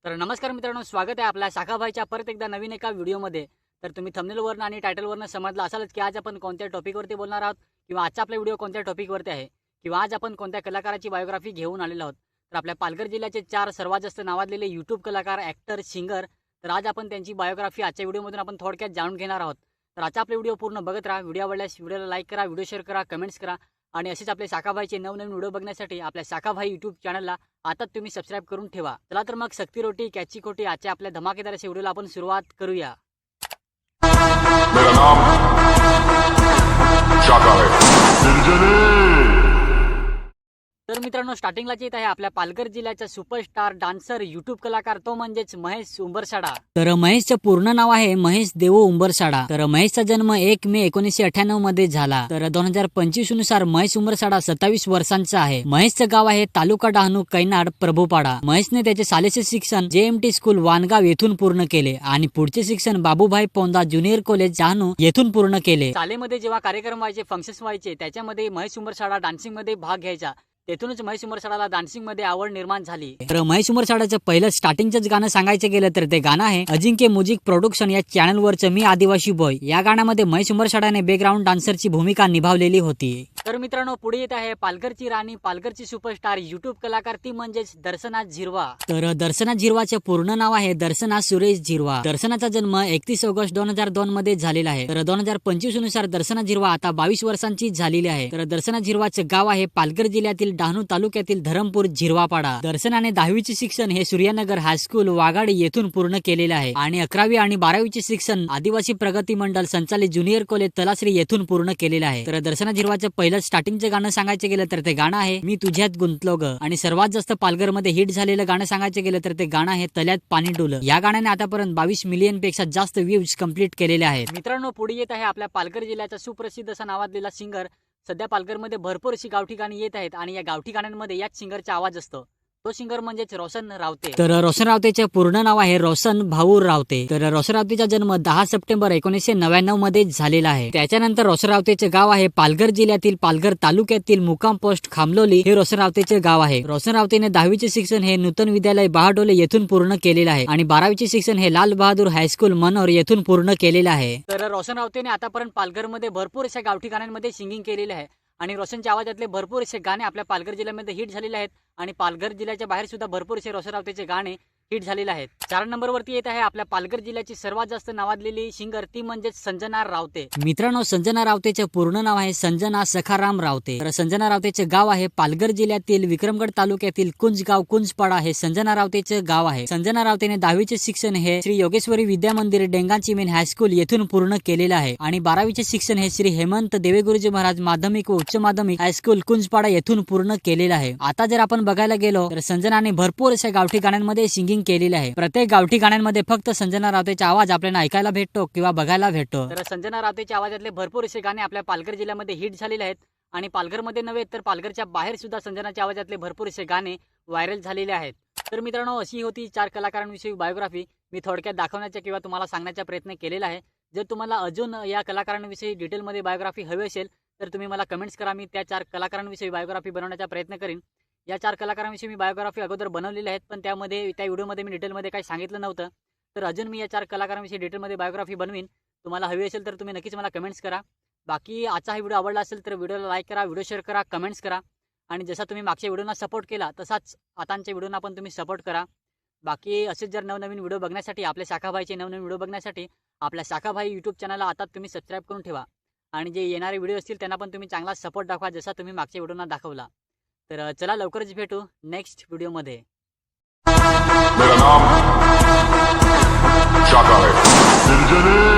तर नमस्कार मित्रांनो, स्वागत आहे आपल्या शाखाभाईच्या परत एकदा नवीन एका व्हिडिओमध्ये। तर तुम्ही थंबनेलवरनं आणि टायटलवरनं समजलं असालच की आज आपण कोणत्या टॉपिकवरती बोलणार आहोत किंवा आजचा आपला व्हिडिओ कोणत्या टॉपिकवरती आहे किंवा आज आपण कोणत्या कलाकाराची बायोग्राफी घेऊन आलेलो आहोत। तर आपल्या पालघर जिल्ह्याचे 4 सर्वात जास्त नावाजलेले यूट्यूब कलाकार, ॲक्टर, सिंगर, तर आज आपण त्यांची बायोग्राफी आजच्या व्हिडिओमधून आपण थोडक्यात जाणून घेणार आहोत। तर आजचा आपला व्हिडिओ पूर्ण बघत राहा। व्हिडिओ आवडल्यास व्हिडिओला लाईक करा, व्हिडिओ शेअर करा, कमेंट्स करा आणि असेच आपले शाखाभाईचे नवनवीन व्हिडिओ बघण्यासाठी आपल्या शाखाभाई यूट्यूब चॅनलला आताच तुम्ही सबस्क्राईब करून ठेवा। चला तर मग सक्ती रोटी कॅची खोटी आजच्या आपल्या धमाकेदार अशा व्हिडिओला आपण सुरुवात करूया। मेरा नाम शाखा है। तर मित्रांनो, स्टार्टिंगलाच येत आहे आपल्या पालघर जिल्ह्याचा सुपरस्टार डान्सर यूट्यूब कलाकार, तो म्हणजेच महेश उंबरसाडा। तर महेशचं पूर्ण नाव आहे महेश देवो उंबरसाडा। तर महेशचा जन्म 1 मे 1998 मध्ये झाला। तर 2025 नुसार महेश उंबरसाडा 27 वर्षांचा आहे। महेशचं गाव आहे तालुका डहाणू, कैनाड, प्रभुपाडा। महेशने त्याचे शालेय शिक्षण JMT स्कूल वानगाव येथून पूर्ण केले आणि पुढचे शिक्षण बाबूभाई पोंदा ज्युनियर कॉलेज डहाणू येथून पूर्ण केले। शाळेमध्ये जेव्हा कार्यक्रम व्हायचे, फंक्शन्स व्हायचे, त्याच्यामध्ये महेश उंबरसाडा डान्सिंग मध्ये भाग घ्यायचा। तेथूनच महेश उंबरसाडाला डान्सिंग मध्ये आवड निर्माण झाली। तर महेश उंबरसाडाचं पहिलं स्टार्टिंगच गाणं सांगायचं गेलं तर ते गाणं आहे अजिंक्य म्युझिक प्रोडक्शन या चॅनलवरचं मी आदिवासी बॉय। या गाण्यामध्ये महेश उंबरसाडाने बॅकग्राऊंड डान्सरची भूमिका निभावलेली होती। तर मित्रांनो, पुढे येत आहे पालघरची राणी, पालघरची सुपरस्टार यूट्यूब कलाकार, ती म्हणजेच दर्शना झिरवा। तर दर्शना झिरवाचे पूर्ण नाव आहे दर्शना सुरेश झिरवा। दर्शनाचा जन्म 31 ऑगस्ट 2002 मध्ये झालेला आहे। तर 2025 नुसार दर्शना झिरवा आता 22 वर्षांची झालेली आहे। तर दर्शना झिरवाचे गाव आहे पालघर जिल्ह्यातील डहाणू तालुक्यातील धरमपूर झिरवापाडा। दर्शनाने 10वीचे शिक्षण हे सूर्यानगर हायस्कूल वाघाडी येथून पूर्ण केलेले आहे आणि 11वी आणि 12वीचे शिक्षण आदिवासी प्रगती मंडळ संचालित ज्युनियर कॉलेज तलासरी येथून पूर्ण केलेले आहे। तर दर्शना झिरवाचं पहिलं स्टार्टिंगचं गाणं सांगायचं गेलं तर ते गाणं आहे मी तुझ्यात गुंतलो ग। आणि सर्वात जास्त पालघर मध्ये हिट झालेलं गाणं सांगायचं गेलं तर ते गाणं आहे तल्यात पाणी डोलं। या गाण्याने आतापर्यंत 22 मिलियन पेक्षा जास्त व्ह्यूज कंप्लीट केलेले आहेत। मित्रांनो, पुढे येत आहे आपल्या पालघर जिल्ह्याचा सुप्रसिद्ध असा नावाजलेला सिंगर। सध्या पालघरमध्ये भरपूर अशी गावठी गाणी येत आहेत आणि या गावठी गाण्यांमध्ये याच सिंगरचा आवाज असतो। तो सिंगर म्हणजेच रोशन रावते। तर रोशन रावतेचे पूर्ण नाव आहे रोशन भाऊ रावते। तर रोशन रावतेचा जन्म 10 सप्टेंबर 1999 मध्ये झालेला आहे। त्याच्यानंतर रोशन रावतेचे गाव आहे पालघर जिल्ह्यातील पालघर तालुक्यातील मुकाम पोस्ट खामलोली हे रोशन रावतेचे गाव आहे। रोशन रावतेने 10वीचे शिक्षण हे नूतन विद्यालय बहाडोले येथून पूर्ण केलेले आहे आणि 12वीचे शिक्षण हे लाल बहादूर हायस्कूल मनोर येथून पूर्ण केलेले आहे। तर रोशन रावतेने आतापर्यंत पालघरमध्ये भरपूर अशा गावठी गाण्यांमध्ये सिंगिंग केलेले आहे आणि रोशनच्या आवाजातले भरपूर असे गाणे आपल्या पालघर जिल्ह्यामध्ये हिट झालेले आहेत आणि पालघर जिल्ह्याच्या बाहेर सुद्धा भरपूर असे रोशन रावतेचे गाणे हिट झालेले आहेत। 4 नंबरवरती येत आहे आपल्या पालघर जिल्ह्याची सर्वात जास्त नावाजलेली सिंगर, ती म्हणजेच संजना रावते। मित्रांनो, संजना रावतेचे पूर्ण नाव आहे संजना सखाराम रावते। तर संजना रावतेचे गाव आहे पालघर जिल्ह्यातील विक्रमगड तालुक्यातील कुंजगाव कुंजपाडा हे संजना रावतेचे गाव आहे। संजना रावतेने 10वीचे शिक्षण हे श्री योगेश्वरी विद्या मंदिर डेंगाची मेन हायस्कूल येथून पूर्ण केलेले आहे आणि 12वीचे शिक्षण हे श्री हेमंत देवेगुरुजी महाराज माध्यमिक व उच्च माध्यमिक हायस्कूल कुंजपाडा येथून पूर्ण केलेले आहे। आता जर आपण बघायला गेलो तर संजनाने भरपूर अशा गावठी गाण्यांमध्ये सिंगिंग केलेले आहे। प्रत्येक गावठी गाण्यांमध्ये फक्त संजना रावतेचा आवाज आपल्याला ऐकायला भेटतो किंवा बघायला भेटतो। तर संजना रावतेच्या आवाजातले भरपूर असे गाणे आपल्या पालघर जिल्ह्यामध्ये हिट झालेले आहेत आणि पालघरमध्ये नव्हे तर पालघरच्या बाहेर सुद्धा संजनाच्या आवाजातले भरपूर असे गाणे व्हायरल झालेले आहेत। तर मित्रांनो, अशी होती 4 कलाकारांविषयी बायोग्राफी। मी थोडक्यात दाखवण्याचा किंवा तुम्हाला सांगण्याचा प्रयत्न केलेला आहे। जर तुम्हाला अजून या कलाकारांविषयी डिटेलमध्ये बायोग्राफी हवी असेल तर तुम्ही मला कमेंट्स करा। मी त्या 4 कलाकारांविषयी बायोग्राफी बनवण्याचा प्रयत्न करीन। या 4 कलाकारांविषयी मी बायोग्राफी अगोदर बनवलेली आहेत, पण त्या व्हिडिओमध्ये मी डिटेलमध्ये काही सांगितलं नव्हतं। तर अजून मी या 4 कलाकारांविषयी डिटेलमध्ये बायोग्राफी बनवीन। तुम्हाला हवी असेल तर तुम्ही नक्कीच मला कमेंट्स करा। बाकी आजचा हा व्हिडिओ आवडला असेल तर व्हिडिओला लाईक करा, व्हिडिओ शेअर करा, कमेंट्स करा आणि जसा तुम्ही मागच्या व्हिडिओना सपोर्ट केला तसाच आताच्या व्हिडिओना पण तुम्ही सपोर्ट करा। बाकी असेच जर नवनवीन व्हिडिओ बघण्यासाठी, आपल्या शाखाभाईचे नवनवीन व्हिडिओ बघण्यासाठी आपल्या शाखाभाई यूट्यूब चॅनलला आता तुम्ही सबस्क्राईब करून ठेवा आणि जे येणारे व्हिडिओ असतील त्यांना पण तुम्ही चांगला सपोर्ट दाखवा जसा तुम्ही मागच्या व्हिडिओना दाखवला। तर चला लवकरच भेटू नेक्स्ट व्हिडिओमध्ये। मेरा नाम शाखा है।